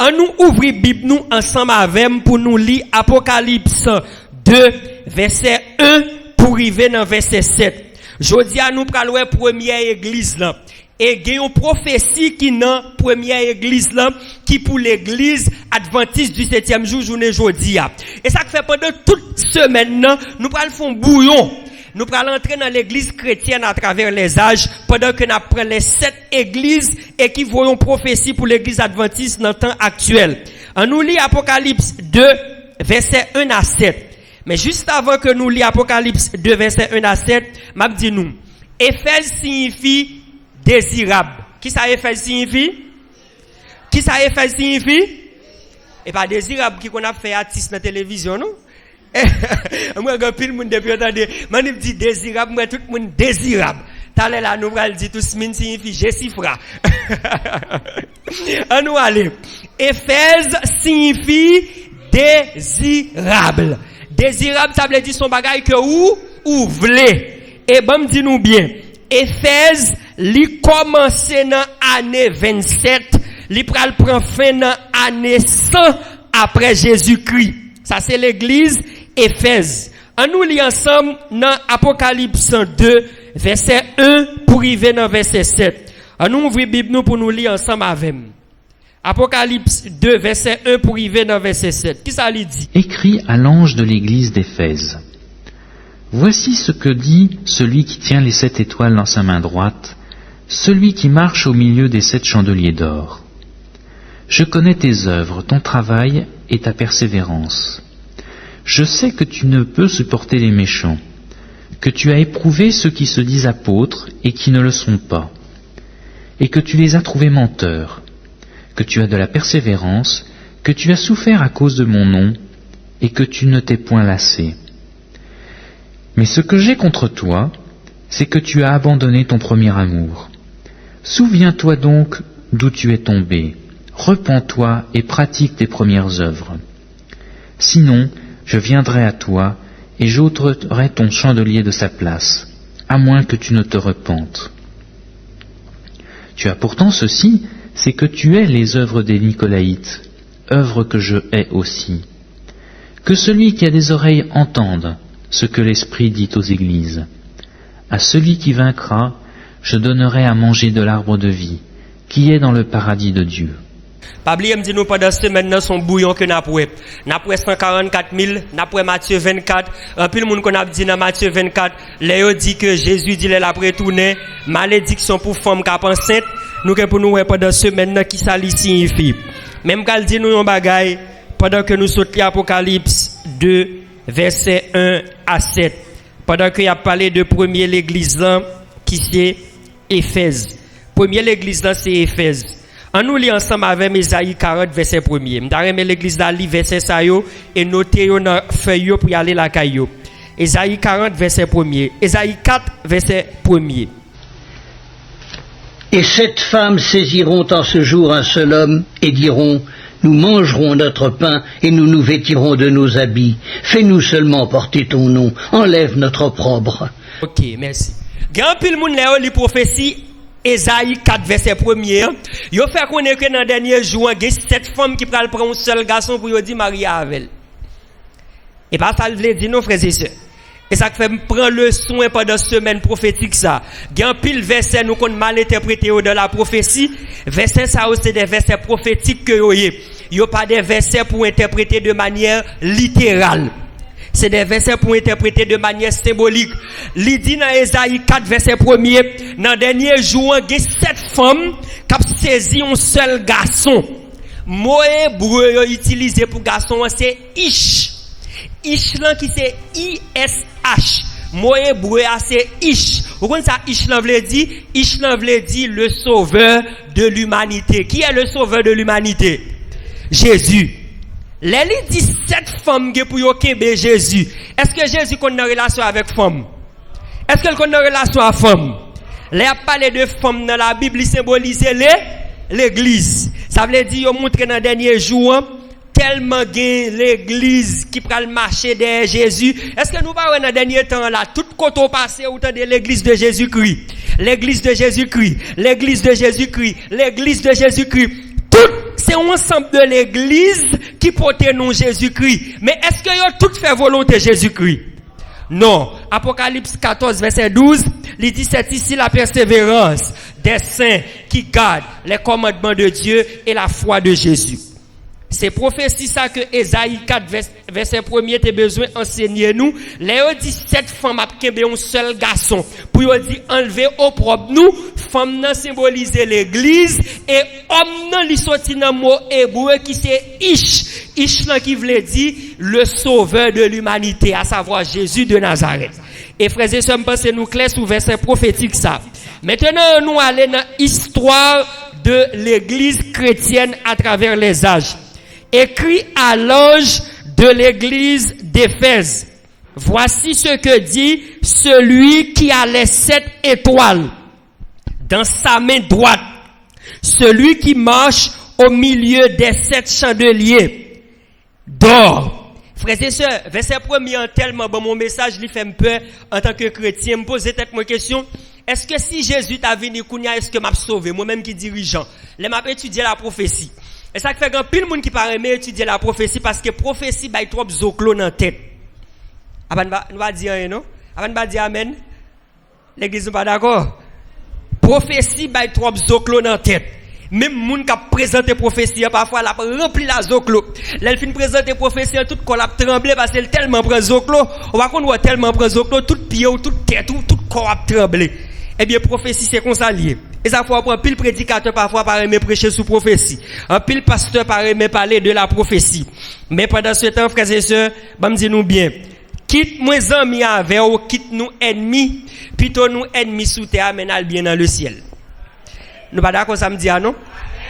On nous ouvre Bible nous ensemble avec pour nous lire Apocalypse 2 verset 1 pour arriver dans verset 7. Jodi a nous pral wè première église là. Et il y a une prophétie qui dans première église là, qui pour l'église adventiste du 7e jour, journée jodi a. Et ça fait pendant toute semaine là, nous pral font bouillon. Nous pral entrer dans l'église chrétienne à travers les âges, pendant que nous prenons les 7 églises et qui voyons prophétie pour l'église adventiste dans le temps actuel. On nous lit Apocalypse 2, verset 1 à 7. Mais juste avant que nous lisions Apocalypse 2, verset 1 à 7, m'a dit nous, Éphèse signifie désirable. Qui ça Éphèse signifie? Qui ça Éphèse signifie? Et pas désirable qui qu'on a fait artiste dans la télévision, non? Moi, quand pile monde depuis entendre, moi me dit désirable, moi tout le monde désirable. T'as là nous va dire tout ce signifie Jessifra. On nous aller. Éphèse signifie désirable. Désirable, ça veut dire son bagage que ou vle. Et bon, dis-nous bien. Éphèse, li commence dans année 27, li pral prend fin dans année 100 après Jésus-Christ. Ça c'est l'église Éphèse. On nous lit ensemble dans Apocalypse 2, verset 1 pour arriver dans verset 7. On nous ouvre Bible nous pour nous lire ensemble avec. Apocalypse 2, verset 1 pour arriver dans verset 7. Qui ça lui dit? Écrit à l'ange de l'église d'Éphèse. Voici ce que dit celui qui tient les 7 étoiles dans sa main droite, celui qui marche au milieu des 7 chandeliers d'or. Je connais tes œuvres, ton travail et ta persévérance. Je sais que tu ne peux supporter les méchants, que tu as éprouvé ceux qui se disent apôtres et qui ne le sont pas, et que tu les as trouvés menteurs, que tu as de la persévérance, que tu as souffert à cause de mon nom, et que tu ne t'es point lassé. Mais ce que j'ai contre toi, c'est que tu as abandonné ton premier amour. Souviens-toi donc d'où tu es tombé, repens-toi et pratique tes premières œuvres. Sinon, je viendrai à toi et j'ôterai ton chandelier de sa place, à moins que tu ne te repentes. Tu as pourtant ceci, c'est que tu hais les œuvres des Nicolaïtes, œuvres que je hais aussi. Que celui qui a des oreilles entende ce que l'Esprit dit aux églises. À celui qui vaincra, je donnerai à manger de l'arbre de vie, qui est dans le paradis de Dieu. Pabli me dit nous pendant cette semaine dans son bouillon que n'a pour 144 000, n'a pour Matthieu 24, un peu le monde qu'on a dit dans Matthieu 24, Léo dit que Jésus dit il a retourné, malédiction pour femme qui enceinte, nous que pour nous pendant cette semaine qui ça signifie. Même quand dit nous un bagaille pendant que nous sautons Apocalypse 2 verset 1 à 7. Pendant qu'il a parlé de première l'église là qui c'est Éphèse. Première l'église là c'est Éphèse. On nous lit ensemble avec Ésaïe 40 verset 1er. M'dare l'église là li verset ça yo et noter yo dans feuille pour y aller la caillou. Ésaïe 40 verset 1er. Ésaïe 4 verset 1er. Et 7 femmes saisiront en ce jour un seul homme et diront: nous mangerons notre pain et nous nous vêtirons de nos habits. Fais-nous seulement porter ton nom. Enlève notre opprobre. Ok, merci. Grand pile moun lè li prophétie Ésaïe 4 verset 1er. Yo fait connaître que dans dernier jour, il y a 7 femmes qui pral prendre un seul garçon pour yo di marier avec. Et pas ça veut dire non frères et sœurs. Et ça fait me prendre le soin pendant semaine prophétique ça. Il y a un pile verset nous qu'on mal interprété dans la prophétie. Verset ça c'est des versets prophétiques que yo y. Yo pas des versets pour interpréter de manière littérale. C'est des versets pour interpréter de manière symbolique. Il dit dans Ésaïe 4 verset 1er, dans dernier jour, il y a 7 femmes qui ont saisi un seul garçon. Mot hébreu utilisé pour garçon c'est ish. Ish là qui c'est I-S-H. Mot hébreu c'est ish. Vous connaissez ça ish là veut dire? Ish là veut dire le sauveur de l'humanité. Qui est le sauveur de l'humanité? Jésus. Les 17 femmes qui pour yokéber Jésus. Est-ce que Jésus a une relation avec femme? Est-ce qu'elle a une relation avec femme? Les a parlé de femmes dans la Bible, symbolise l'église. Ça veut dire, il montre dans les derniers jours, tellement gain l'église qui prend le marché de Jésus. Est-ce que nous parlons dans les derniers temps là, tout côté passé autant de l'église de Jésus-Christ. L'église de Jésus-Christ. L'église de Jésus-Christ. L'église de Jésus-Christ. Toutes c'est un ensemble de l'église qui porte nom Jésus-Christ. Mais est-ce que yo tout fait volonté Jésus-Christ? Non. Apocalypse 14, verset 12, il dit c'est ici la persévérance des saints qui gardent les commandements de Dieu et la foi de Jésus. C'est prophétie ça que Ésaïe 4, verset 1er, t'es besoin enseigner nous. Là, dit 7 femmes a un seul garçon. Pour yo dit enlever au propre nous, femme nan symbolise l'église et homme nan li sorti nan mot hébreu qui c'est Ish. Ish nan qui veut dire le sauveur de l'humanité, à savoir Jésus de Nazareth. Et frères et sœurs, pensez nous clair sous verset prophétique ça. Maintenant, nous allons dans l'histoire de l'église chrétienne à travers les âges. Écrit à l'ange de l'église d'Éphèse. Voici ce que dit celui qui a les 7 étoiles dans sa main droite. Celui qui marche au milieu des 7 chandeliers d'or. Frères et sœurs, verset 1er tellement bon mon message lui fait me peur en tant que chrétien. Me poser tête moi question. Est-ce que si Jésus t'a venu kounya, est-ce que m'a sauvé moi-même qui dirigeant? Les m'a étudié la prophétie. Et ça fait grand pile monde qui paraît mais étudier la prophétie parce que prophétie bail trop zoklo dans tête. Nous va dire rien non? Avant va dire amen. L'église n'est pas d'accord. Prophétie bail trop zoklo dans tête. Même moun qui présenter prophétie parfois la rempli la zoklo. L'elle fin présenter prophétie tout corps a tremblé parce qu'elle tellement prend zoklo, on va qu'on voit tellement prend zoklo tout pied ou toute tête tout corps a tremblé. Eh bien prophétie c'est comme ça lié. Et ça faut prendre pile prédicateur parfois par aimer prêcher sous prophétie. Un pile pasteur par aimer parler de la prophétie. Mais pendant ce temps frères et sœurs, bah me dis nous bien, quitte moi amis avec ou quitte nous ennemis, plutôt nous ennemis sous terre menal bien dans le ciel. Nous pas d'accord ça me dit non?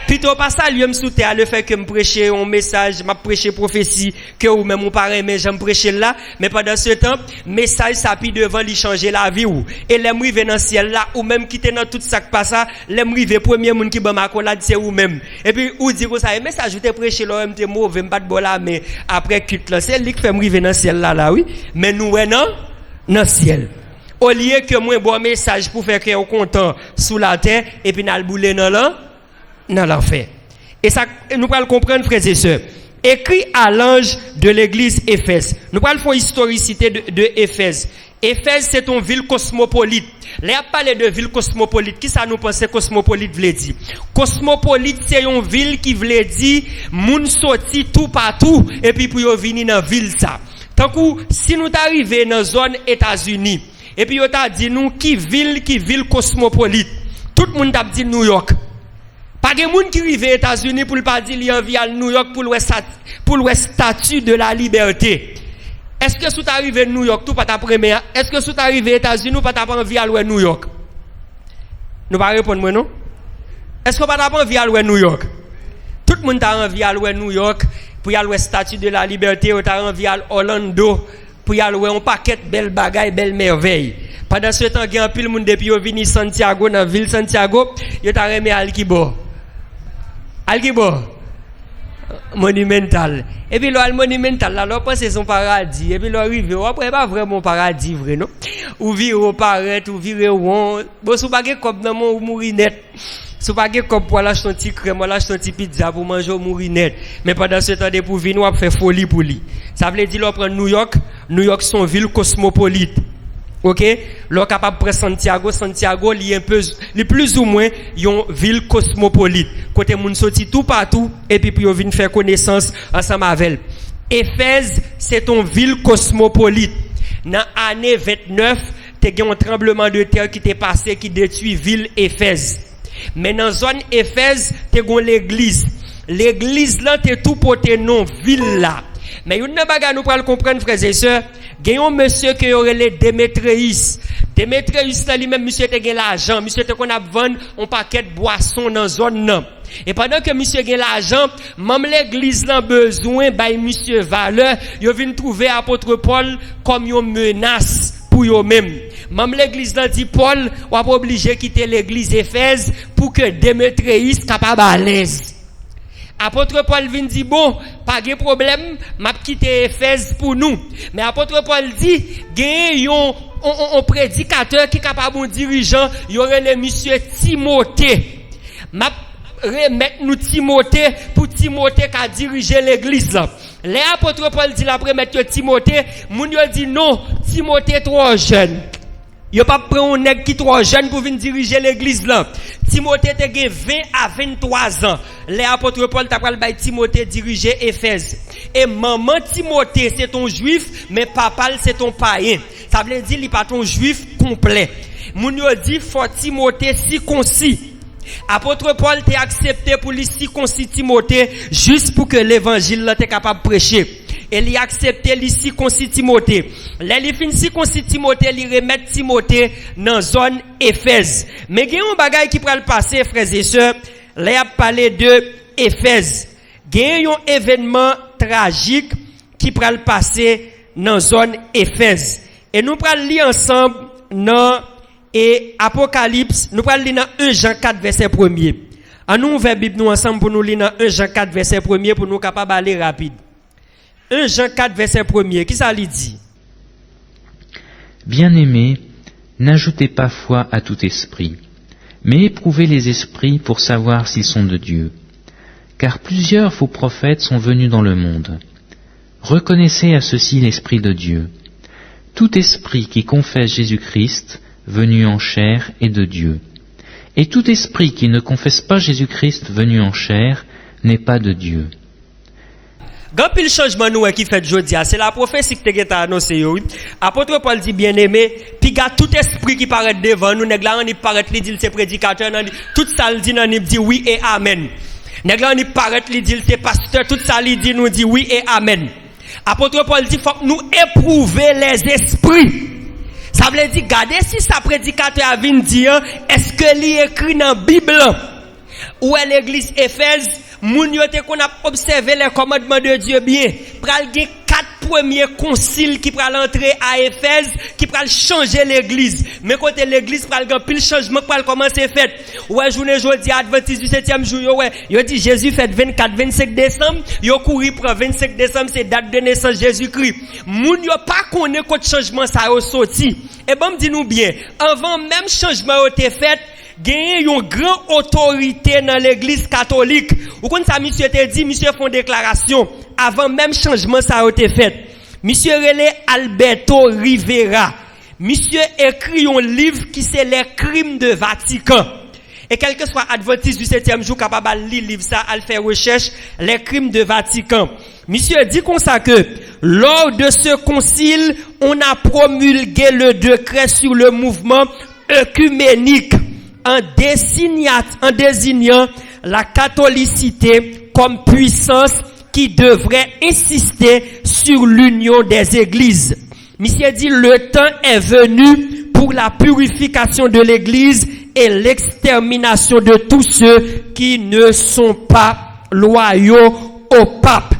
Plutôt pas ça lui me sous terre le fait que me prêcher un message, m'a prêcher prophétie que ou même on paraît mais j'aime prêcher là, mais pendant ce temps message ça puis devant lui changer la vie ou et les m'river dans ciel là ou même quitter dans tout ça qui passe ça, les m'river premier monde qui ban ma collade c'est ou même. Et puis ou dire ça message je t'ai prêché là m'te mauvais m'pas de bon là mais après quitte là c'est lui qui fait m'river dans ciel là oui, mais nous non dans ciel. Au lieu que moi bon message pour faire que on content sous la terre et puis n'a bouler dans l'enfer. Et ça, nous allons comprendre, frères et sœurs. Écrit à l'ange de l'église Éphèse. Nous allons faire historicité de Éphèse. Éphèse, c'est une ville cosmopolite. Là, on parle de ville cosmopolite. Qui ça nous pense cosmopolite veut dire? Cosmopolite, c'est une ville qui veut dire, moun sorti tout partout, et puis pour venir dans la ville ça. Tant que, si nous arrivons dans la zone États-Unis, et puis on t'a dit nous, qui ville cosmopolite. Tout le monde t'a dit New York. Pas de monde qui arrive aux États-Unis pour pas dire qu'il envie à New York pour le statut de la liberté. Est-ce que si tu arrives à New York, tout pas ta première? Est-ce que si tu arrives aux États-Unis, ou pas ta envie à New York? Nous pas répondre moi non? Est-ce que pas ta envie à New York? Tout le monde a envie à New York pour y aller statut de la liberté, ou t'as envie à Orlando pour y aller un paquet de belles bagailles, belles merveilles. Pendant ce temps, il y a un pile monde depuis vini Santiago dans la ville Santiago, il t'a remis Alquibo. Alquibo monumental. Et puis le monumental là, on pense c'est son paradis. Et puis le arrive, après pas vraiment paradis vrai non. Ou vire au paraît, ou vire au bon sou pas comme dans mon mourir net. Sou pas comme pour acheter un petit crème, acheter un petit pizza pour manger au mourir net. Mais pendant ce temps de pour venir on faire folie pour lui. Ça veut dire on prend New York son ville cosmopolite. OK, l'on capable prendre Santiago li un peu li plus ou moins une ville cosmopolite côté moun sorti tout partout et puis yo vinn faire connaissance ensemble avec. Éphèse c'est une ville cosmopolite. Dans année 29, t'es un tremblement de terre qui t'est passé qui détruit ville Éphèse. Mais dans zone Éphèse, t'es gon l'église. L'église là t'es tout porté non ville là. Mais une bagarre nous pour comprendre frères et sœurs, gagnons monsieur qui aurait les Démétrius là lui-même monsieur te gagne l'argent, monsieur te qu'on a vendre un paquet de boissons dans zone là. Et pendant que monsieur gagne l'argent, même l'église là besoin bay monsieur valeur, yo vinn trouver apôtre Paul comme une menace pour eux même. Même l'église là dit Paul ou pas obligé quitter l'église Éphèse pour que Démétrius capable à l'aise. Apôtre Paul vient dit bon, pas de problème, m'a quitté Éphèse pour nous. Mais apôtre Paul dit gagne un prédicateur qui capable un dirigeant, il y aurait le monsieur Timothée. remettre nous Timothée pour Timothée qui diriger l'église là. Les apôtres Paul dit après mettre Timothée, moun yo dit non, Timothée trop jeune. Yo pas prendre un nèg qui trop jeune pour venir diriger l'église là. Timothée te gen 20 à 23 ans. Les apôtres Paul t'a pral bay Timothée diriger Éphèse. Et maman Timothée c'est ton juif, mais papa c'est ton païen. Ça veut dire il pas ton juif complet. Moun yo dit faut Timothée circoncis. Apôtre Paul t'a accepté pour lui circoncis Timothée juste pour que l'évangile là t'es capable de prêcher. Et il a accepté lui circoncis Timothée. Les fin circoncis Timothée, il remet Timothée dans zone Éphèse. Mais il y a un bagage qui pral passer frères et sœurs, là a parlé de Éphèse. Il y a un événement tragique qui pral passer dans zone Éphèse. Et nous pral lire ensemble dans et Apocalypse, nous pral lire dans 1 Jean 4 verset 1er. En nous ouvrir Bible nous ensemble pour nous lire dans 1 Jean 4 verset 1er pour nous capable aller rapide. 1 Jean 4 verset 1er, qui ça lui dit? Bien-aimés, n'ajoutez pas foi à tout esprit, mais éprouvez les esprits pour savoir s'ils sont de Dieu. Car plusieurs faux prophètes sont venus dans le monde. Reconnaissez à ceci l'Esprit de Dieu. Tout esprit qui confesse Jésus-Christ, venu en chair, est de Dieu. Et tout esprit qui ne confesse pas Jésus-Christ, venu en chair, n'est pas de Dieu. Quand pile changement nous qui fait jodi, c'est la prophétie que tu as annoncé. Apôtre Paul dit bien-aimé, puis gars tout esprit qui paraît devant nous, nèg la on paraît li dit c'est prédicateur, tout ça il dit nan dit oui et amen. Nèg la on paraît li dit c'est pasteur, tout ça il dit nous dit oui et amen. Apôtre Paul dit faut que nous éprouver les esprits. Ça veut dire regardez si ça prédicateur a vinn dire est-ce que li écrit dans Bible ou à l'église Éphèse moun yo te qu'on a observé les commandements de Dieu bien, pral gen 4 premiers conciles qui pral entrer à Éphèse, qui pral changer l'église. Mais côté l'église pral gen pile changement pral commencer fait. Ouais, journée jodi adventiste du 7e jour yo ouais, yo dit Jésus fait 24-25 décembre, yo couri pour 25 décembre c'est date de naissance Jésus-Christ. Moun yo pas connaît côté changement ça yo sorti. Et bon dit nous bien, avant même changement yo te fait, gagné une grande autorité dans l'église catholique. Ou quand ça monsieur te dit, monsieur font déclaration avant même changement ça a été fait. Monsieur relé Alberto Rivera. Monsieur écrit un livre qui c'est les crimes de Vatican. Et quel que soit adventiste du 7e jour capable de lire livre ça, à faire recherche les crimes de Vatican. Monsieur dit comme ça que lors de ce concile, on a promulgué le décret sur le mouvement œcuménique en désignant la catholicité comme puissance qui devrait insister sur l'union des églises. Monsieur dit le temps est venu pour la purification de l'église et l'extermination de tous ceux qui ne sont pas loyaux au pape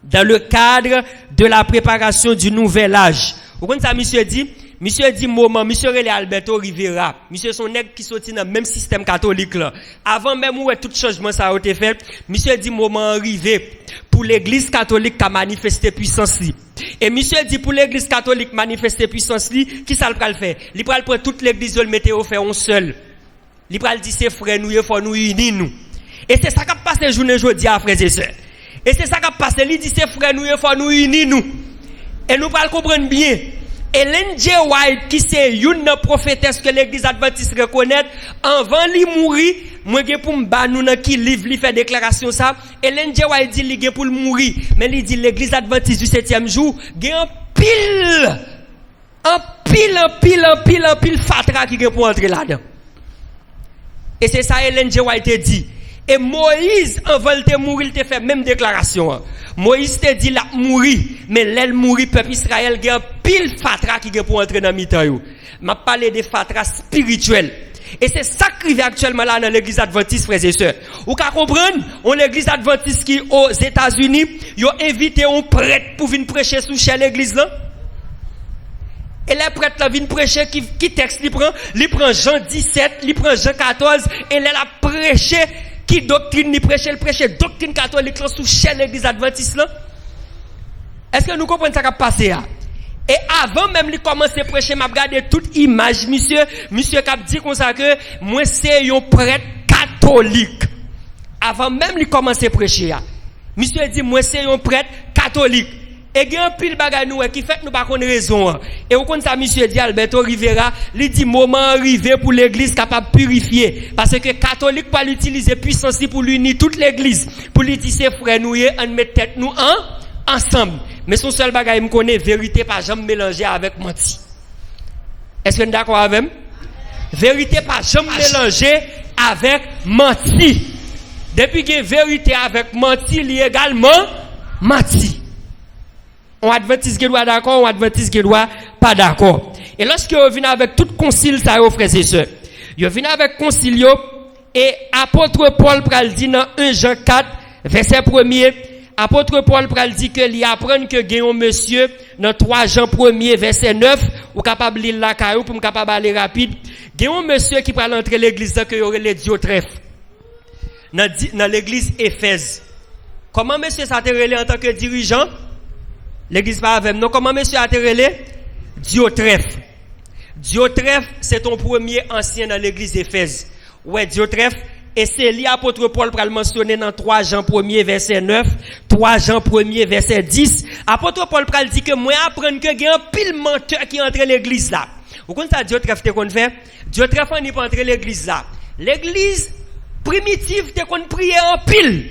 dans le cadre de la préparation du nouvel âge. Vous comprenez ça, monsieur dit? Monsieur dit moment, monsieur relé Alberto Rivera. Monsieur son nèg qui sorti dans même système catholique là. Avant même où tout changement ça a été fait, monsieur dit moment arrivé pour l'église catholique qui manifester puissance li. Et monsieur dit pour l'église catholique manifester puissance li, qui ça le pral faire? Il pral prendre toute l'église le mettre au faire un seul. Il pral dit c'est frère nous, il faut nous unir nous. Et c'est ça qui passe les journées jodi à frères et sœurs. Et c'est ça qui passe, il dit c'est frère nous, il faut nous unir nous. Et nous pral comprendre bien. Ellen G. White, qui c'est une prophétesse que l'église adventiste reconnaît, avant li mourir, moi gen pour m'ba nou nan ki livre li fait déclaration ça, Ellen G. White dit li gen pour mourir, mais li dit l'église adventiste du 7e jour, gen un pile fatra qui gen pour entrer là-dedans. Et c'est ça Ellen G. White dit. Et Moïse, avant de mourir, il te fait même déclaration. Moïse te dit la mourir, mais l'aile mourir, peuple Israël, il y a pile fatra qui est pour entrer dans le temps. M'a parlé de fatra spirituel. Et c'est ça qui arrive actuellement là dans l'église adventiste, frères et sœurs. Vous comprenez? On l'église adventiste qui aux États-Unis, ils ont invité un prêtre pour venir prêcher sous chez l'église là. Et les prêtres là viennent prêcher qui texte il prend Jean 17, il prend Jean 14 et il a prêché qui doctrine ni prêcher, le prêcher doctrine catholique là sous chez l'église adventiste là. Est-ce que nous comprenons ça qui a passé là? Et avant même de commencer à prêcher, m'a regardé toute image, monsieur qui a dit comme ça que moi c'est un prêtre catholique. avant même de commencer à prêcher. Monsieur dit, moi c'est un prêtre catholique. Et il y a un pile bagay nous qui fait nous pas connaître raison. Et au compte ça monsieur dit Alberto Rivera, il dit moment arrivé pour l'église capable de purifier parce que catholique pas l'utiliser puissance pour l'unir toute l'église pour lui dire ses frères nous on met tête nous ensemble. Mais son seul bagay me connaît vérité pas jamais mélanger avec menti. Est-ce que vous êtes d'accord avec moi? Vérité pas jamais mélanger avec menti. Depuis que vérité avec menti, il y a également menti. On advertise qu'il doit d'accord, on advertise qu'il doit pas d'accord. Et lorsque vous venez avec tout concile, ça vous frères et sœurs. Vous venez avec concile et apôtre Paul pral dit dans 1 Jean 4, verset 1er, apôtre Paul pral dit que il apprend que gagne monsieur dans 3 Jean 1er, verset 9, ou capable lire la caillou pour capable aller rapide. Gagne monsieur qui pral entrer l'église que y aurait les Diotrephes. Dans l'église Éphèse. Comment monsieur ça te relé en tant que dirigeant? L'église pas avec nous. Comment monsieur a te relé? Diotrephes. Diotrephes, c'est ton premier ancien dans l'église Éphèse. Ouais, Diotrephes. Et c'est l'apôtre Paul pour le mentionner dans 3 Jean 1er, verset 9, 3 Jean 1er, verset 10. Apôtre Paul pral dit que moi apprendre que il y a un pile menteur qui entre l'église là. Vous connaissez ça Diotrephes te qu'on fait? Diotrephes n'est pas entrer l'église là. L'église primitive te qu'on prier en pile.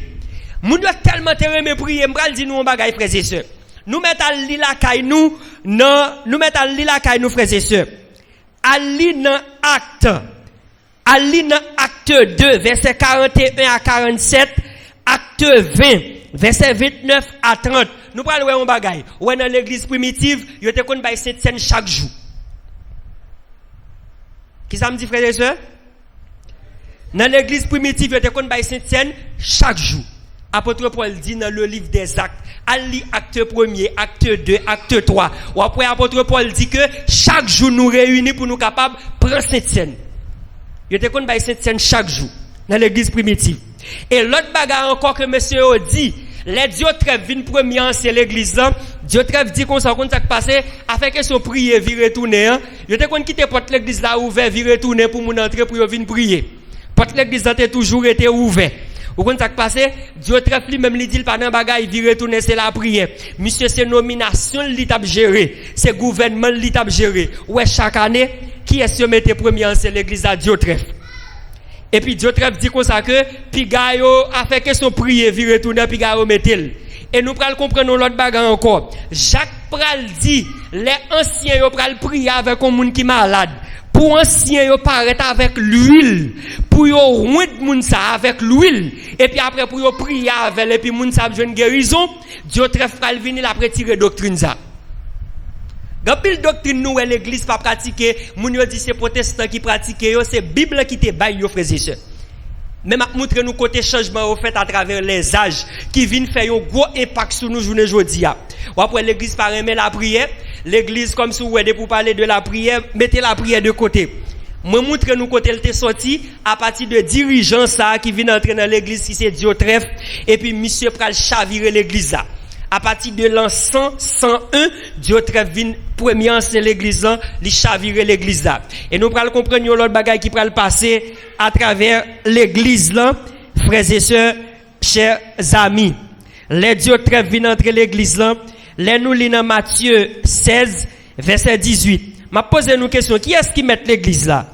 Moun doit tellement te remet prier, m'bral di nous un bagay frères et sœurs. Nous mettons à lire la caille nous, non, nous mettons à lire la caille nous frères et sœurs. À lire dans acte 2 verset 41 à 47, acte 20 verset 29 à 30. Nous parlons un bagay. Ou dans l'église primitive, yo te kon bay Sainte-Seine chaque jour. Qui ça me dit frères et sœurs? Dans l'église primitive, yo te kon bay Sainte-Seine chaque jour. Apôtre Paul dit dans le livre des Actes, à lire acte 1er, acte 2, acte 3. Ou après apôtre Paul dit que chaque jour nous réunissons pour nous capables de prendre Sainte-Seine. Il était connu par Sainte-Seine chaque jour dans l'église primitive. Et l'autre bagarre encore que monsieur a dit, les Diotrephes viennent premier c'est l'église là. Diotrephes dit qu'on s'en compte ça passé, afin que son prier vire retourner. Il était connu quitter porte l'église là ouvert, vire retourner pour mon entrer pour venir prier. Porte l'église là a toujours été ouvert. Vous comprenez ça qui passe? Diotrephes lui-même lui dit pas dans bagaille, il retourner c'est la prière. Monsieur c'est nomination l'étape gérée, c'est gouvernement l'étape gérée. Ouais chaque année qui est-ce qui mettait premier en c'est l'église à Diotrephes. Et puis Diotrephes dit comme ça que puis gayo a fait que son prière il retourner puis gayo mettel. Et nous pral comprendre l'autre bagarre encore. Jacques pral dit les anciens yo pral prier avec un monde qui malade. Pour ancien yo paraître avec l'huile, pour yo roindre moun ça avec l'huile et puis après pour yo prier avec et puis moun ça joine guérison, Diotrephes pral venir après tirer doctrine ça. Gapil doctrine nous l'église pas pratiquer, moun yo dit c'est protestants qui pratiquer yo, c'est Bible qui te bail yo frères et sœurs. Même à montrer nous côté changement au fait à travers les âges qui viennent faire un gros impact sur nous journée jodi a. Ou après l'église par aimer la prière, l'église comme si vous aidez pour parler de la prière, mettez la prière de côté. Moi montre nous côté elle t'est sorti à partir de dirigeants ça qui viennent entrer dans l'église si c'est Diotrephes et puis monsieur pral chavirer l'église là. À partir de l'an 101, Diotrephes vient premier en l'église là, li chavirer l'église là. Et nous pral comprendre l'autre bagaille qui pral passer à travers l'église là, frères et sœurs, chers amis. Les Diotrephes viennent entrer l'église là, les nous lisons Matthieu 16 verset 18. M'a posé une question, qui est-ce qui met l'église là?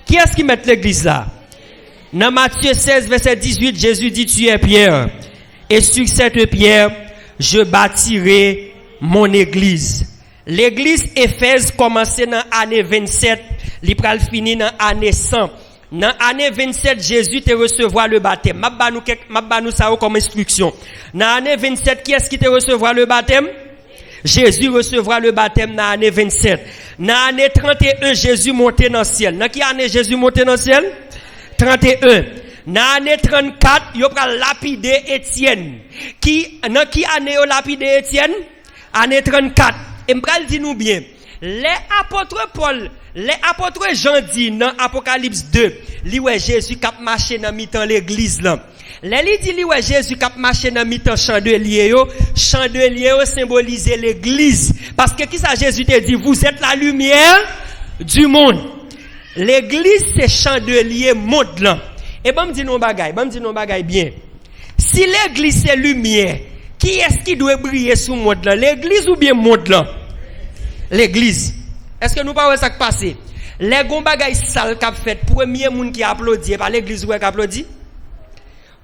Qui est-ce qui met l'église là? Dans Matthieu 16 verset 18, Jésus dit tu es Pierre. Et sur cette pierre, je bâtirai mon église. L'église Éphèse commençait dans l'année 27, il pral fini dans l'année 100. Dans l'année 27, Jésus te recevoir le baptême. M'a nous ça comme instruction. Dans l'année 27, qui est-ce qui te recevoir le baptême? Jésus recevra le baptême dans l'année 27. Dans l'année 31, Jésus montait dans le ciel. Dans quelle année Jésus montait dans le ciel? 31. Dans l'année 34, il va lapider Étienne. Dans qui année il lapider Étienne? Année 34. Et m'pral dit nous bien, les apôtres Paul, les apôtres Jean dit dans Apocalypse 2, li ouais Jésus qui a marché dans mi-temps l'église là. Les dit li ouais Jésus qui a marché dans mi-temps chandelier yo symbolise l'église parce que qui ça Jésus te dit vous êtes la lumière du monde. L'église c'est chandelier monde là. Et ben me dit non bagay bien. Si l'église c'est lumière, qui est-ce qui doit briller sous monde là? L'église ou bien monde là? L'église. Est-ce que nous pas ça qui passe? Les gon bagay sale qu'a fait premier monde qui applaudit pas l'église qui applaudit?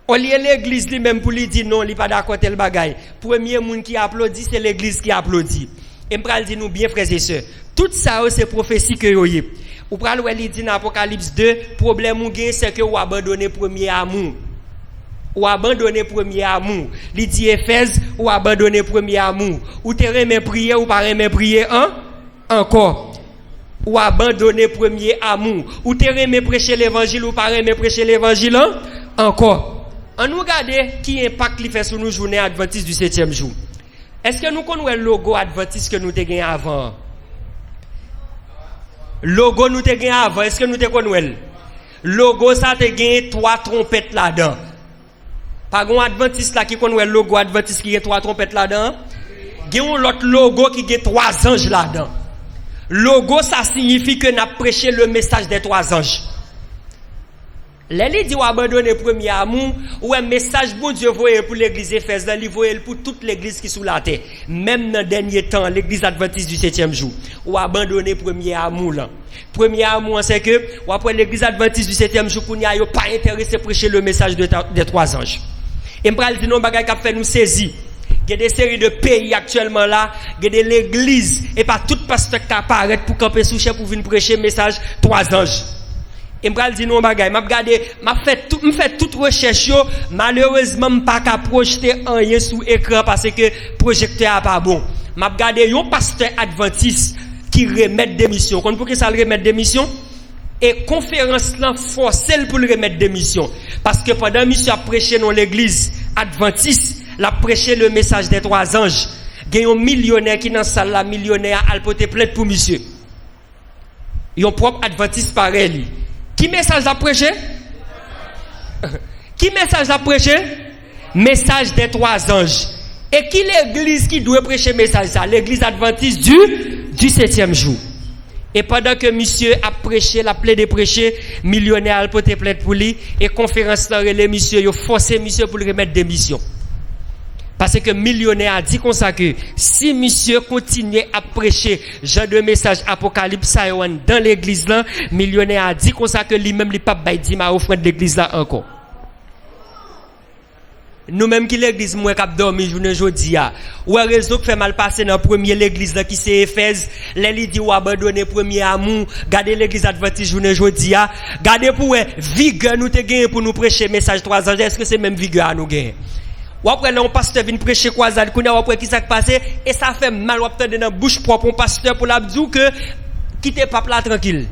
Au lieu l'église lui-même pour lui dire non, il pas d'accord tel bagay. Premier monde qui applaudit c'est l'église qui applaudit. Et m'pral dit nous bien frères et sœurs, tout ça c'est prophétie que yo yé. Ou pral wè li dit dans Apocalypse 2, problème ou gen c'est que ou abandonner premier amour. Ou abandonner premier amour. Li dit Éphèse ou abandonner premier amour. Ou te remet prier ou pas remet prier encore. Ou abandonner premier amour. Ou te remet prêcher l'évangile ou pas remet prêcher l'évangile encore. On nous regarde qui impact li fait sur nous journée adventiste du 7e jour. Est-ce que nous connaissons le logo adventiste que nous te gagné avant? Logo nous te gagné avant, est-ce que nous te connaissons? Logo ça te gagné 3 trompettes là-dedans. Pas un adventiste là qui connaît le logo adventiste qui a 3 trompettes là-dedans. Il y a un autre logo qui a 3 anges là-dedans. Logo ça signifie que n'a prêché le message des 3 anges. Les dit ou abandonner premier amour ou un message bon Dieu voyé pour l'église Éphèse, il voyé pour toute l'église qui sous la terre. Même dans le dernier temps, l'église adventiste du 7e jour, ou abandonner premier amour là. Premier amour c'est que ou après l'église adventiste du 7e jour qu'on y a pas intéressé prêcher le message des 3 anges. Et m'pral dit non bagay qui fait nous saisir. Il y a des séries de pays actuellement là, il y a de l'église et pas tout pasteur qui apparaît pour camper sous chef pour venir prêcher message 3 anges. Et m'pral dit non bagay, m'a regardé, m'a fait toute recherche yo, malheureusement pas qu'à projeter rien sous écran parce que projecteur a pas bon. M'a regardé un pasteur adventiste qui remet démission. Quand pour que ça remet démission et conférence là forcé pour le remettre démission parce que pendant monsieur a prêché dans l'église adventiste, l'a prêché le message des 3 anges. Il y a un millionnaire qui dans salle là, millionnaire a porté plainte pour monsieur. Yon propre adventiste pareil. Qui message a prêché? Qui message a prêché? Message des 3 anges. Et qui l'église qui doit prêcher message ça? L'église adventiste du 7e jour. Et pendant que monsieur a prêché, la plaide prêché, millionnaire a porté plainte pour lui, et conférence là, les monsieur, ils forcé monsieur pour le remettre démission. Parce que millionnaire a dit comme ça que si monsieur continue à prêcher genre de message apocalypse dans l'église là, millionnaire a dit comme ça que lui-même il pas bail dit ma offrande l'église là encore. Nous même qui l'église moi cap dormi journée jodi a. Ou raison que fait mal passer dans premier l'église là qui c'est Éphèse, les dit ou abandonner premier amour, garder l'église adventiste journée jodi a, garder pour vigueur nous te gagner pour nous prêcher message 3 anges, est-ce que c'est même vigueur à nous gagner? Ou après là on pasteur vient prêcher croisade connait après qui ça passé et ça fait mal ou attendre dans bouche propre on pasteur pour la dire que quitter pape là tranquille.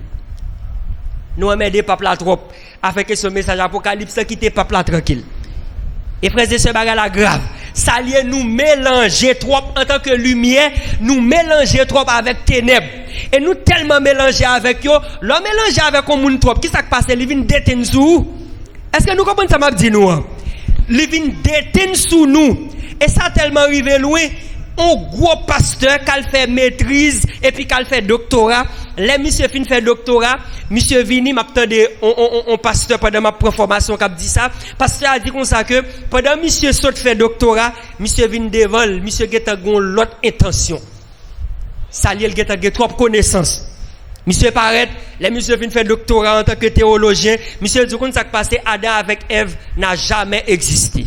Nous aider pape là trop afin que ce message apocalypse quitter pape là tranquille. Et frères et sœurs bagarre la grave. Ça lié nous mélanger trop en tant que lumière, nous mélanger trop avec ténèbres. Et nous tellement mélanger avec eux, l'on mélanger avec un monde trop. Qui ça passe il vient détenir sous? Est-ce que nous comprenons ça m'a dit nous? Il vient détenir sous nous. Et ça tellement arrivé loin, un gros pasteur qui fait maîtrise et puis qui fait doctorat. Les monsieur fin fait doctorat, monsieur vini m'attendait on pasteur pendant ma formation qui dit ça. Pasteur a dit comme ça que pendant monsieur saute fait doctorat, monsieur vient devant, monsieur geta gon l'autre intention. Ça lié geta trop connaissance. Monsieur paraît, les monsieur vient faire doctorat en tant que théologien, monsieur dit comme ça que passé Adam avec Ève n'a jamais existé.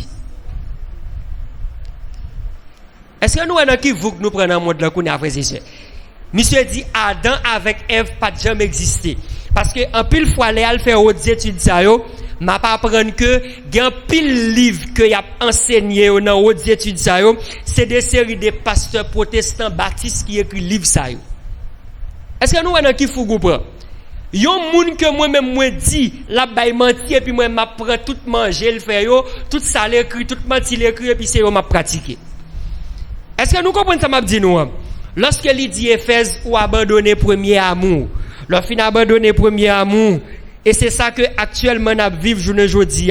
Est-ce que nous avons qui vous nous prenons un monde là qu'on a frères et sœurs? Monsieur dit Adam avec Ève pas jamais existé. Parce que en pile fois les al faire hautes études ça yo, m'a pas apprendre que gen pile livre que y a enseigné dans hautes études ça yo, c'est des séries de pasteurs protestants baptistes qui écrit livre ça yo. Est-ce que nous avons qui fou comprend? Yon moun que moi même moi dit la bay menti et puis moi m'apprend tout manger le faire yo, tout ça l'écrit, tout menti l'écrit et puis c'est yo m'a pratiquer. Est-ce que nous comprenons ça m'a dit nous? Lorsque il dit Éphèse ou abandonner premier amour, lorsqu'il a abandonné premier amour, et c'est ça que actuellement nous vivons journée aujourd'hui.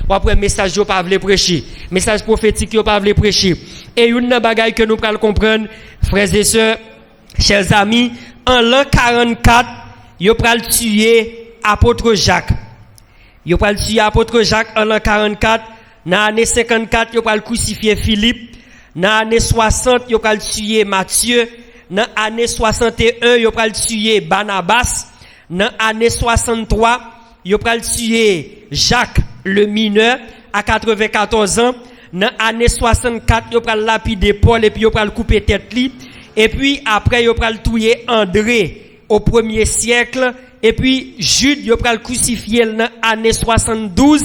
Ou après message yo pas vle prêcher, message prophétique yo pas vle prêcher. Et une bagaille que nous pral comprendre, frères et sœurs, chers amis, en l'an 44, yo pral tuer apôtre Jacques. Yo pral tuer apôtre Jacques en l'an 44, dans l'année 54 yo pral crucifier Philippe, dans l'année 60 yo pral tuer Matthieu, dans l'année 61 yo pral tuer Barnabas, dans l'année 63 yo pral tuer Jacques le mineur à 94 ans, dans l'année 64 yo pral lapider Paul et puis yo pral couper tête li, et puis après yo pral tuer André au 1er siècle, et puis Jude yo pral crucifier dans l'année 72,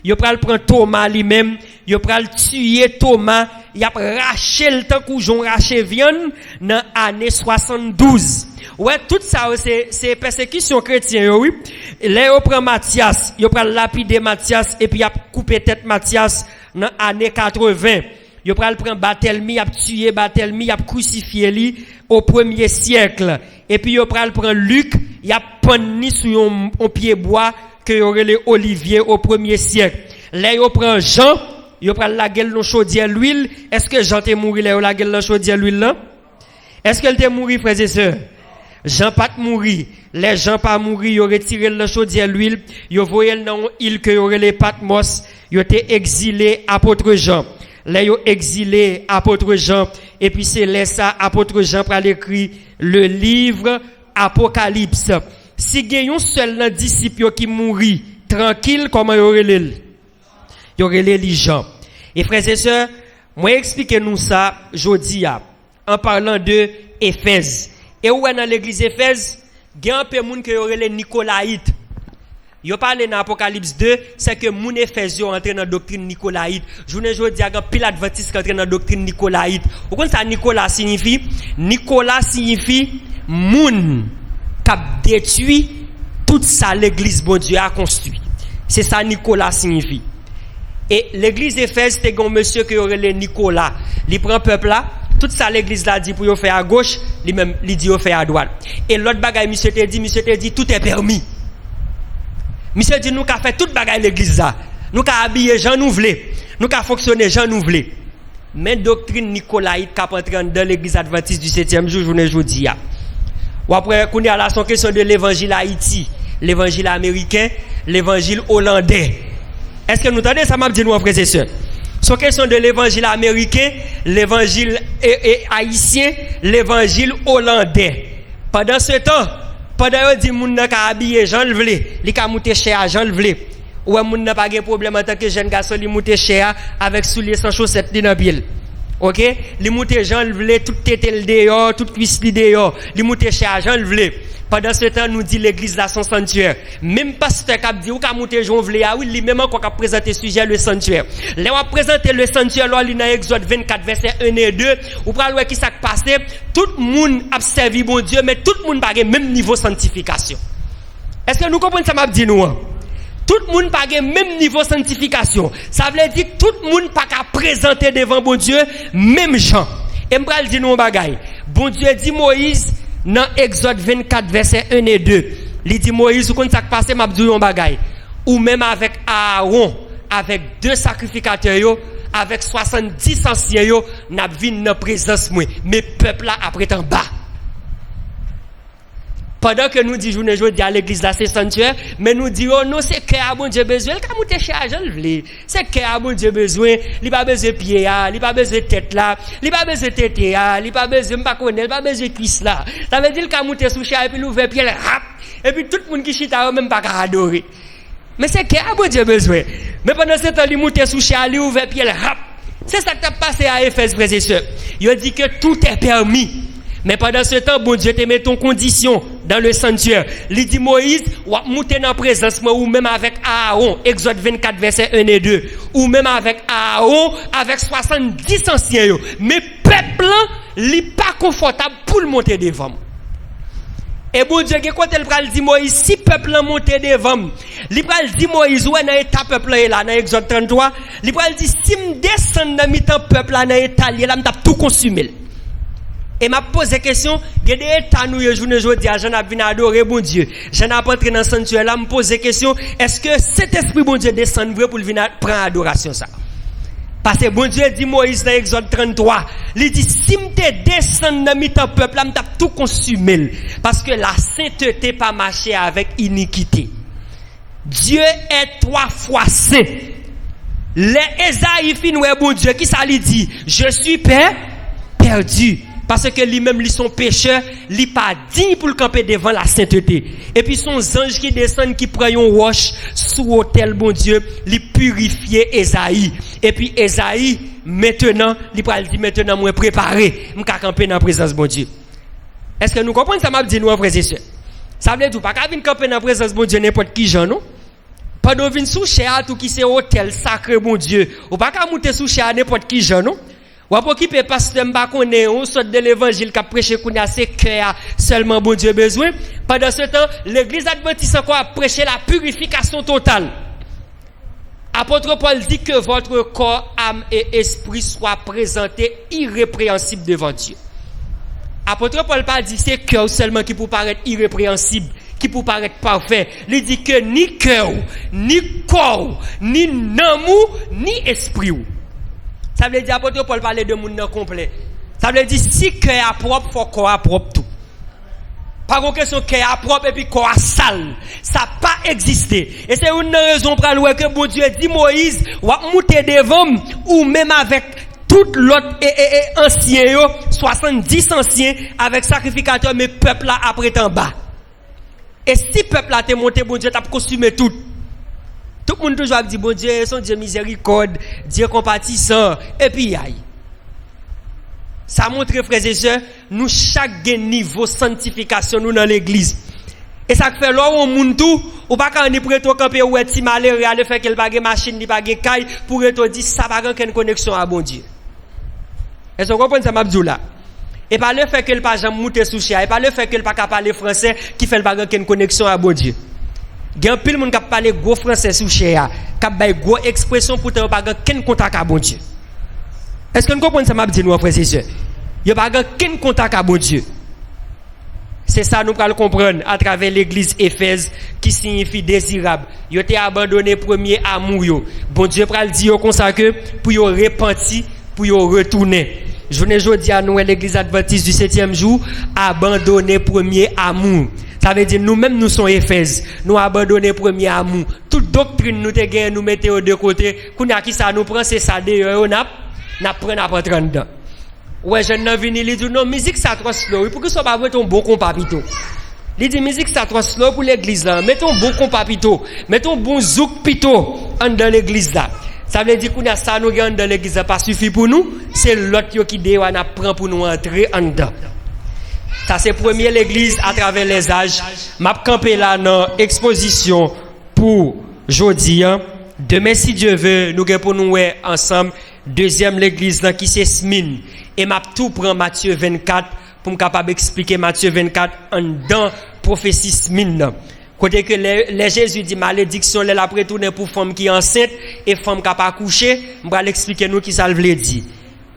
yo pral prendre Thomas lui-même, yo pral tuer Thomas, y a raché le temps que Jean raché viande dans l'année 72. Ouais, tout ça c'est persécution chrétienne, oui. Là yo prend Matthias, yo pral lapider Matthias et puis y a coupé tête Matthias dans l'année 80. Yo pral prend Barthélemy, y a tué Barthélemy, y a crucifié lui au 1er siècle. Et puis yo pral prend Luc, y a penni sur un pied bois que y aurait les Olivier au 1er siècle. Là yo prend Jean, yo pral la gueule dans chaudière l'huile. Est-ce que Jean t'est mouru là la gueule dans chaudière l'huile là? Est-ce qu'elle t'est mouru frères et sœurs? Jean pas mouru. Les gens pas mouru, yo retiré le chaudière l'huile, yo voyé dans île que y aurait les Patmos, yo t'est exilé apôtre Jean. Là yo exilé apôtre Jean et puis c'est là ça apôtre Jean pral écrit le livre Apocalypse. Si gayon seul nan disciple qui mouri tranquille comment y aurait les Jean. Et frères et sœurs, moi expliquez nous ça jodi en parlant de Éphèse. Et où dans l'église Éphèse, il y a un peu de monde qui aurait les Nicolaïtes. Yo parle dans Apocalypse 2, c'est que moun Éphèse yo entré dans doctrine Nicolaïte. Journée jodi a pile adventiste qui entré dans doctrine Nicolaïte. Vous connaissez ça Nicolas signifie? Nicolas signifie moun k'ap détruit tout ça l'église bon Dieu a construit. C'est ça Nicolas signifie. Et l'église Éphèse c'était un monsieur qui aurait les Nicolas. Il prend peuple là, tout ça l'église là dit pour yo faire à gauche, lui même il dit yo faire à droite. Et l'autre bagaille monsieur te dit tout est permis. Monsieur dit nous qu'a fait toute bagaille l'église là. Nous qu'a habiller Jean nous vle. Nous qu'a fonctionner Jean nous vle. Mais doctrine Nicolaïte qu'a entré dans l'église adventiste du 7e jour journée jodi a. Ou après qu'on y a la son question de l'évangile Haïti, l'évangile américain, l'évangile hollandais. Est-ce que nous entendez ça m'a dit nous frères et sœurs? Son question de l'évangile américain, l'évangile haïtien, l'évangile hollandais. Pendant ce temps, pendant que dit moun n'a ka habiller Jean le vle, li ka monter cher Jean le vle. Ou moun n'a pas de problème en tant que jeune garçon li monter cher avec souliers sans chaussettes li dans pied. OK, li monter Jean le vle, tout tête le dehors, tout cuisse li dehors, li monter cher Jean le vle. Pendant ce temps nous dit l'église là son sanctuaire. Même pasteur qui dit ou ka monter Jean vle a oui, lui même encore qui présenter sujet le sanctuaire. Là on présenter le sanctuaire là dans Exode 24 verset 1 et 2, ou pral voir qui ça passé, tout le monde a servi bon Dieu mais tout le monde pas même niveau sanctification. Est-ce que nous comprenons ça m'a dit nous? Tout le monde pas même niveau sanctification. Ça veut dire que tout le monde pas qu'à présenter devant bon Dieu même gens. Et m'pral dit nous bagaille. Bon Dieu dit Moïse dans Exode 24 verset 1 et 2. Il dit Moïse ou quand ça passé m'a dit un bagaille. Ou même avec Aaron, avec 2 sacrificateurs yo, avec 70 anciens yo, n'a vinn dans présence moi. Mais peuple là après en bas. Pendant que nous disons journée jodi à l'église là c'est sanctuaire, mais nous disons non c'est que à bon Dieu besoin, il ka monter chez Jean le vle. C'est que à bon Dieu besoin, il pas besoin pied là, il pas besoin tête là, il pas besoin tête là, il pas besoin pas connaître, il pas besoin cuisse là. Ça veut dire il ka monter sous chat et puis l'ouvrir pied rap et puis tout le monde qui chita même pas adorer. Mais c'est que à bon Dieu besoin. Mais pendant ce temps il monter sous chat, il ouvrir pied rap. C'est ça qui a passé à Éphèse frères et sœurs. Il dit que tout est permis. Mais pendant ce temps, bon Dieu te met en condition dans le sanctuaire. Il dit Moïse, ou monter dans présence moi ou même avec Aaron, Exode 24 verset 1 et 2, ou même avec Aaron avec 70 anciens yo. Mais peuple li pas confortable pour le monter devant. Et bon Dieu quand elle pral dit Moïse si peuple monte devant, il pral dit Moïse ouais dans état peuple là dans Exode 33, il pral dit si me descend dans mi-temps peuple là dans état là m't'a tout consumé. Et m'a posé question, il y a des états nous journée jodi a j'en a vinn adorer bon Dieu. J'en a entré dans sanctuaire là me poser question, est-ce que cet esprit bon Dieu descend vrai pour venir prendre adoration ça? Parce que bon Dieu dit Moïse dans Exode 33, il dit si m'te descend dans mi-temps peuple là m't'a tout consumé parce que la sainteté pas marcher avec iniquité. Dieu est 3 fois saint. Les Esaïe fin ouais bon Dieu qui ça lui dit, je suis perdu parce que lui-même lui son pécheur, lui pas digne pour le camper devant la sainteté. Et puis son ange qui descend qui prend une roche sous autel bon Dieu, lui purifier Esaïe. Et puis Esaïe maintenant, lui pral dit maintenant moi préparé, m'ka camper dans présence bon Dieu. Est-ce que nous comprenons ça m'a dit nous frères et sœurs? Ça veut dire pas qu'à venir camper dans présence bon Dieu n'importe qui gens non? Pas de venir sous chez tout qui c'est hôtel sacré bon Dieu. Ou pas qu'à monter sous chez n'importe qui gens non? Ou pas occuper pasteur m'pa connaît on sort de l'évangile qu'a prêché kounya c'est cœur seulement bon Dieu besoin. Pendant ce temps, l'église adventiste encore a prêché la purification totale. Apôtre Paul dit que votre corps, âme et esprit soient présentés irrépréhensibles devant Dieu. Apôtre Paul pas dit c'est cœur seulement qui peut paraître irrépréhensible, qui peut paraître parfait. Il dit que ni cœur, ni corps, ni amour, ni esprit. Ça veut dire apôtre Paul parler de monde complet. Ça veut dire si cœur est propre, faut corps propre tout. Pas qu'on question cœur est propre et puis corps sale. Ça pas existé. Et c'est une raison pour laquelle que bon Dieu dit Moïse, va monter devant ou même avec tout l'autre ancien 70 anciens avec sacrificateur mais peuple là après en bas. Et si peuple là t'es monté bon Dieu t'a consumé tout. Tout le monde toujours dit bon Dieu son Dieu miséricorde, Dieu compatissant et puis aïe. Ça montre frères et sœurs, nous chaque niveau sanctification nous dans l'église. Et ça fait là on monde tout ou pas quand on est prêt au camper ou est malheureux aller faire qu'elle pas machine ni pas caille pour te dire ça pas aucune connexion à bon Dieu. Est-ce que vous comprenez ça m'abdou là? Et pas le fait qu'elle pas jamais monter sous chien, et pas le fait qu'elle pas parler français qui fait pas aucune connexion à bon Dieu. Gen pile moun k'ap parler gros français sous chien, k'ap bay gros expression pour te pas aucun contact à bon Dieu. Est-ce que vous comprenez ça m'abdou nous frères et sœurs? Il y a pas aucun contact à bon Dieu. C'est ça nous allons comprendre à travers l'église Éphèse qui signifie désirable. Yo t'ai abandonné premier amour yo. Bon Dieu pral dire comme ça que pour yo repenti, pour yo retourner. Journée jodi à nous l'église adventiste du 7e jour abandonner premier amour. Ça veut dire nous-mêmes nous sommes Éphèse, nous abandonner premier amour. Toute doctrine nous te gagne nous mettez de côté. Kounya qui ça nous prend c'est ça d'ailleurs n'a prend à prendre dedans. Ouais, je n'ai venu, il dit non, musique ça trop slow. Pour que ce soit pas vrai ton bon compapito. Il dit musique ça trop slow pour l'église là. Mettons bon compapito. Mettons bon zouk pito dans l'église là. Ça veut dire qu'on a ça nous gagne dans l'église là pas suffit pour nous. C'est l'autre qui déwa n'a prend pour nous entrer en dedans. Ça c'est premier l'église à travers les âges. M'a campé là dans exposition pour jodi. Demain si Dieu veut, nous gagne pour nous ensemble deuxième l'église là qui c'est Smine. Et m'a tout prend Matthieu 24 pour me capable expliquer Matthieu 24 en dans prophétie Smine. Côté que les Jésus dit malédiction elle après tourner pour femme qui est enceinte et femme qui a pas couché, on va l'expliquer nous qui ça veut dire.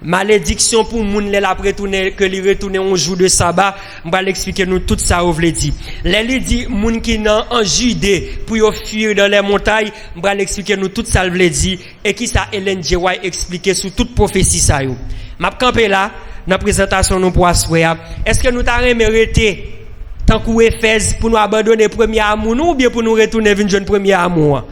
Malédiction pour moun elle après tourner que li retourner un jour de sabbat, on va l'expliquer nous tout ça veut dire. Les dit moun qui en Judée pour yo fuir dans les montagnes, on va l'expliquer nous tout ça veut dire et qui ça Ellen G. White expliquer sur toute prophétie ça yo. M'a campé là dans présentation nous pour assoir. Est-ce que nous t'a mérité tant qu'Éphèse pour nous abandonner premier amour ou bien pour nous retourner vers jeune premier amour?